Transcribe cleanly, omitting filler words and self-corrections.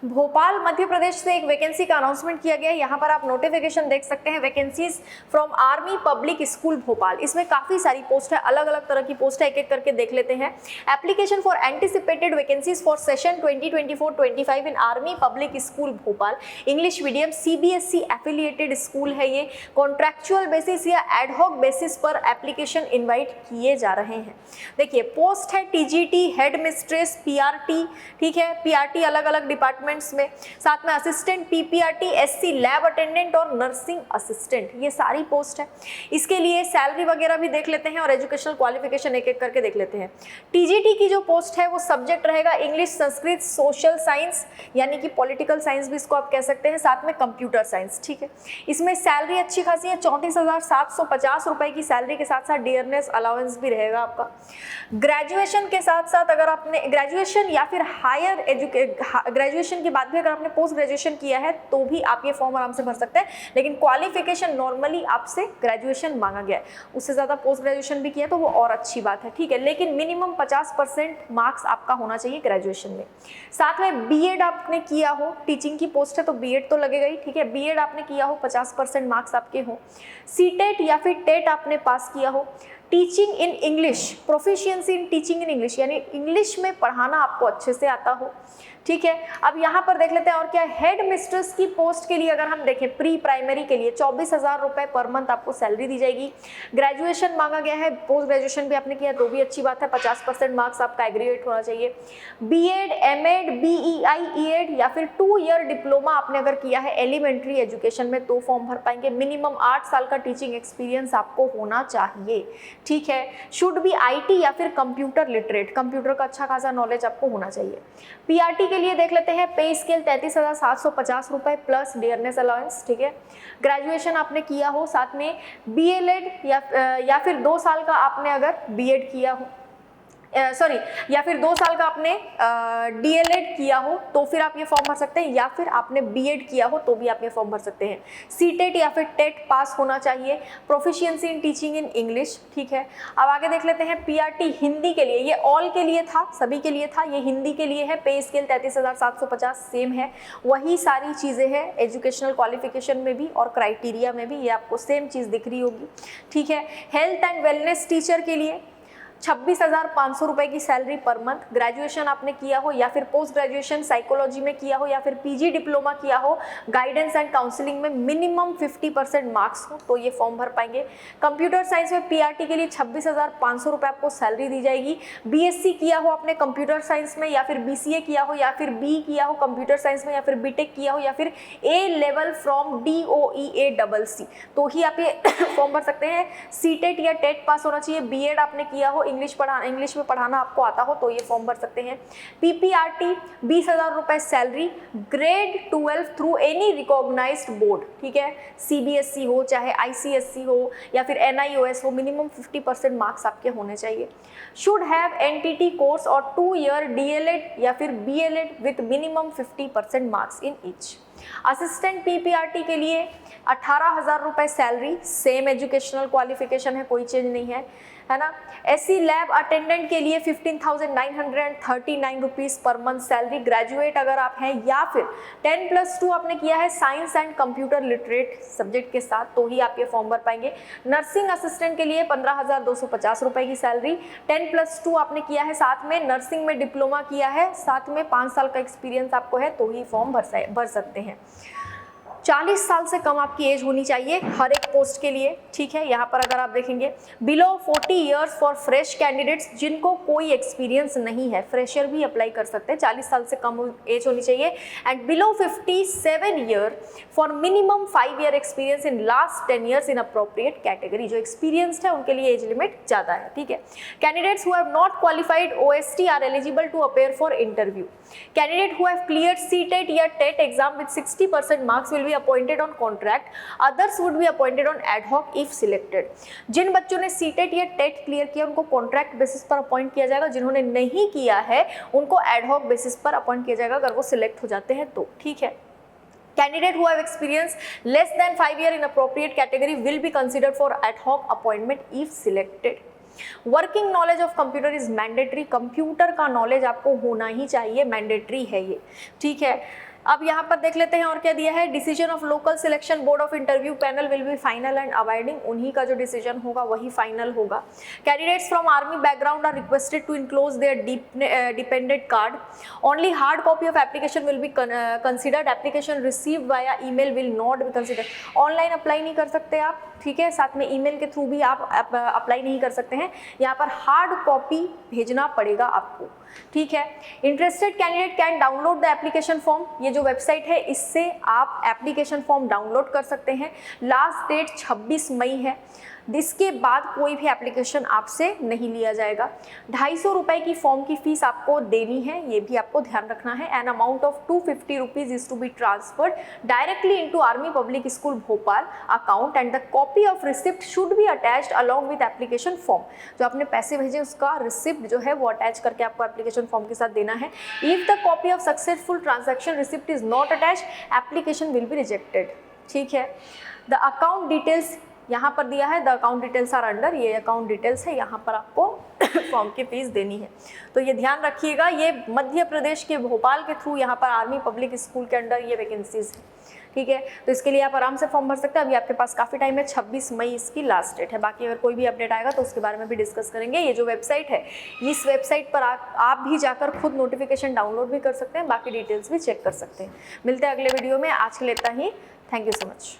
भोपाल मध्य प्रदेश से एक वैकेंसी का अनाउंसमेंट किया गया है। यहाँ पर आप नोटिफिकेशन देख सकते हैं, vacancies from army public school Bhopal. इसमें काफी सारी पोस्ट है, अलग अलग तरह की पोस्ट है, एक एक करके देख लेते हैं। Application for anticipated vacancies for session 2024-25 in army public school Bhopal, English medium CBSE affiliated school है ये। कॉन्ट्रैक्चुअल बेसिस या एडहॉक बेसिस पर एप्लीकेशन इनवाइट किए जा रहे हैं। देखिए पोस्ट है TGT, हेड मिस्ट्रेस, PRT, ठीक है, PRT अलग अलग डिपार्टमेंट्स में, साथ में assistant PPRT, SC lab attendant और नर्सिंग असिस्टेंट, ये सारी पोस्ट है। इसके लिए सैलरी वगैरह भी देख लेते हैं और एजुकेशनल क्वालिफिकेशन एक एक करके देख लेते हैं। TGT की जो पोस्ट है वो सब्जेक्ट रहेगा इंग्लिश, संस्कृत, सोशल साइंस यानी कि पॉलिटिकल साइंस भी इसको आप कह सकते हैं, साथ में कंप्यूटर साइंस, ठीक है। इसमें सैलरी अच्छी खासी है, 34,750 रुपए की सैलरी के साथ साथ डियरनेस अलाउंस भी रहेगा आपका। ग्रेजुएशन के साथ साथ अगर आपने ग्रेजुएशन या फिर हायर ग्रेजुएशन के बाद भी अगर आपने पोस्ट ग्रेजुएशन किया है तो भी आप ये फॉर्म आराम से भर सकते हैं, लेकिन क्वालिफिकेशन नॉर्मली आपसे ग्रेजुएशन मांगा गया है। उससे ज़्यादा पोस्ट ग्रेजुएशन भी किया तो वो और अच्छी बात है, ठीक है, लेकिन मिनिमम 50% मार्क्स आपका होना चाहिए ग्रेजुएशन में। साथ में बीएड आपने किया हो, टीचिंग की पोस्ट है तो बीएड तो लगेगा ही, ठीक है, बीएड आपने किया हो, 50% मार्क्स आपके हो। सीटेट या फिर टेट आपने पास किया हो। Teaching in English, proficiency in teaching in English यानी इंग्लिश में पढ़ाना आपको अच्छे से आता हो, ठीक है। अब यहाँ पर देख लेते हैं और क्या, हेड मिस्ट्रेस की पोस्ट के लिए अगर हम देखें प्री प्राइमरी के लिए 24,000 रुपए पर मंथ आपको सैलरी दी जाएगी। ग्रेजुएशन मांगा गया है, पोस्ट ग्रेजुएशन भी आपने किया तो भी अच्छी बात है, 50% मार्क्स आपका एग्रीगेट होना चाहिए। बीएड, एमएड, BEI, EED या फिर 2 ईयर डिप्लोमा आपने अगर किया है एलिमेंट्री एजुकेशन में तो फॉर्म भर पाएंगे। मिनिमम 8 साल का टीचिंग एक्सपीरियंस आपको होना चाहिए, ठीक है। शुड बी IT या फिर कंप्यूटर लिटरेट, कंप्यूटर का अच्छा खासा नॉलेज आपको होना चाहिए। PRT के लिए देख लेते हैं, पे स्केल 33,750 रुपए प्लस डियरनेस अलाउंस, ठीक है। ग्रेजुएशन आपने किया हो, साथ में BLED या फिर 2 साल का आपने अगर BEd किया हो, सॉरी या फिर 2 साल का आपने DLEd किया हो तो फिर आप ये फॉर्म भर सकते हैं, या फिर आपने BEd किया हो तो भी आप ये फॉर्म भर सकते हैं। सीटेट या फिर टेट पास होना चाहिए। Proficiency in teaching in English, ठीक है। अब आगे देख लेते हैं PRT हिंदी के लिए, ये ऑल के लिए था, सभी के लिए था, ये हिंदी के लिए है। पे स्केल 33,750 सेम है, वही सारी चीज़ें हैं एजुकेशनल क्वालिफिकेशन में भी और क्राइटेरिया में भी, ये आपको सेम चीज़ दिख रही होगी, ठीक है। हेल्थ एंड वेलनेस टीचर के लिए 26,500 रुपए की सैलरी पर मंथ। ग्रेजुएशन आपने किया हो या फिर पोस्ट ग्रेजुएशन साइकोलॉजी में किया हो या फिर PG डिप्लोमा किया हो गाइडेंस एंड काउंसलिंग में, मिनिमम 50% मार्क्स हो तो ये फॉर्म भर पाएंगे। कंप्यूटर साइंस में PRT के लिए 26,500 रुपए आपको सैलरी दी जाएगी। BSc किया हो आपने कंप्यूटर साइंस में, या फिर BCA किया हो, या फिर BE किया हो कंप्यूटर साइंस में, या फिर BTech किया हो, या फिर A लेवल फ्रॉम DOEACC तो ही आप ये फॉर्म भर सकते हैं। सीटेट या टेट पास होना चाहिए। BEd आपने किया हो, इंग्लिश में पढ़ाना आपको आता हो तो ये फॉर्म भर सकते हैं। PPRT 20,000 रुपए salary, grade 12 through any recognised board, ठीक है, CBSE हो चाहे ICSE हो या फिर NIOS हो, मिनिमम 50% मार्क्स आपके होने चाहिए। शुड हैव NTT कोर्स और 2 ईयर DLEd या फिर BLEd with minimum 50% marks in each. Assistant PPRT के लिए 18,000 रुपए सैलरी, सेम एजुकेशनल क्वालिफिकेशन है, कोई चेंज नहीं है ना। SC लैब अटेंडेंट के लिए 15,939 rupees per month salary. Graduate अगर आप हैं या फिर 10+2 आपने किया है science and computer literate subject के साथ तो ही आप ये फॉर्म भर पाएंगे। नर्सिंग असिस्टेंट के लिए 15,250 रुपए की सैलरी, 10+2 आपने किया है, साथ में नर्सिंग में डिप्लोमा किया है, साथ में 5 साल का एक्सपीरियंस आपको है तो ही फॉर्म भर सकते हैं। 40 साल से कम आपकी एज होनी चाहिए हर एक पोस्ट के लिए, ठीक है। यहाँ पर अगर आप देखेंगे below 40 years for fresh candidates, जिनको कोई एक्सपीरियंस नहीं है, फ्रेशर भी अप्लाई कर सकते हैं, 40 साल से कम एज होनी चाहिए। And below 57 year for minimum 5 year experience in last 10 years in appropriate category, जो एक्सपीरियंस्ड है उनके लिए एज लिमिट ज़्यादा है, ठीक है। Candidates who have not qualified OST are eligible to appear for interview. Candidate who have cleared CTET या TET exam with 60% marks will be appointed on contract, others would be appointed on ad hoc if selected। जिन बच्चों ने CTET या TET clear किया उनको contract basis पर appoint किया जाएगा, जिन्होंने नहीं किया है उनको एड हॉक बेसिस पर अपॉइंट किया जाएगा अगर वो सिलेक्ट हो जाते हैं तो, ठीक है। Candidate who have experience less than 5 years in appropriate category will be considered for ad hoc appointment if selected। Working knowledge of computer is mandatory, computer का नॉलेज आपको होना ही चाहिए, मैंडेटरी है ये, ठीक है। अब यहाँ पर देख लेते हैं और क्या दिया है, decision of local selection board of interview panel will be final and abiding, उन्हीं का जो डिसीजन होगा वही फाइनल होगा। Candidates from army background are requested to enclose their dependent card, only hard copy of application will be considered, application received via email will not be considered, online apply नहीं कर सकते आप, ठीक है, साथ में ईमेल के थ्रू भी आप अप्लाई नहीं कर सकते हैं, यहाँ पर हार्ड कॉपी भेजना पड़ेगा आपको, ठीक है। Interested candidate can download the application form, ये जो वेबसाइट है इससे आप एप्लीकेशन फॉर्म डाउनलोड कर सकते हैं। लास्ट डेट 26 मई है, इसके बाद कोई भी एप्लीकेशन आपसे नहीं लिया जाएगा। 250 रुपए की फॉर्म की फीस आपको देनी है, ये भी आपको ध्यान रखना है। An amount of 250 rupees is to be transferred directly into army public school Bhopal account and the copy of receipt should be attached along with application form, जो आपने पैसे भेजे उसका रिसिप्ट जो है वो अटैच करके आपको एप्लीकेशन फॉर्म के साथ देना है। If the copy of successful transaction receipt is not attached, application will be rejected, ठीक है। द अकाउंट डिटेल्स यहाँ पर दिया है, the account details are under, ये अकाउंट डिटेल्स है, यहाँ पर आपको फॉर्म की फीस देनी है, तो ये ध्यान रखिएगा। ये मध्य प्रदेश के भोपाल के थ्रू यहाँ पर आर्मी पब्लिक स्कूल के अंडर ये वैकेंसीज है, ठीक है। तो इसके लिए आप आराम से फॉर्म भर सकते हैं, अभी आपके पास काफ़ी टाइम है, 26 मई इसकी लास्ट डेट है। बाकी अगर कोई भी अपडेट आएगा तो उसके बारे में भी डिस्कस करेंगे। ये जो वेबसाइट है, इस वेबसाइट पर आप भी जाकर खुद नोटिफिकेशन डाउनलोड भी कर सकते हैं, बाकी डिटेल्स भी चेक कर सकते हैं। मिलते हैं अगले वीडियो में, आज के लिए इतना ही, थैंक यू सो मच।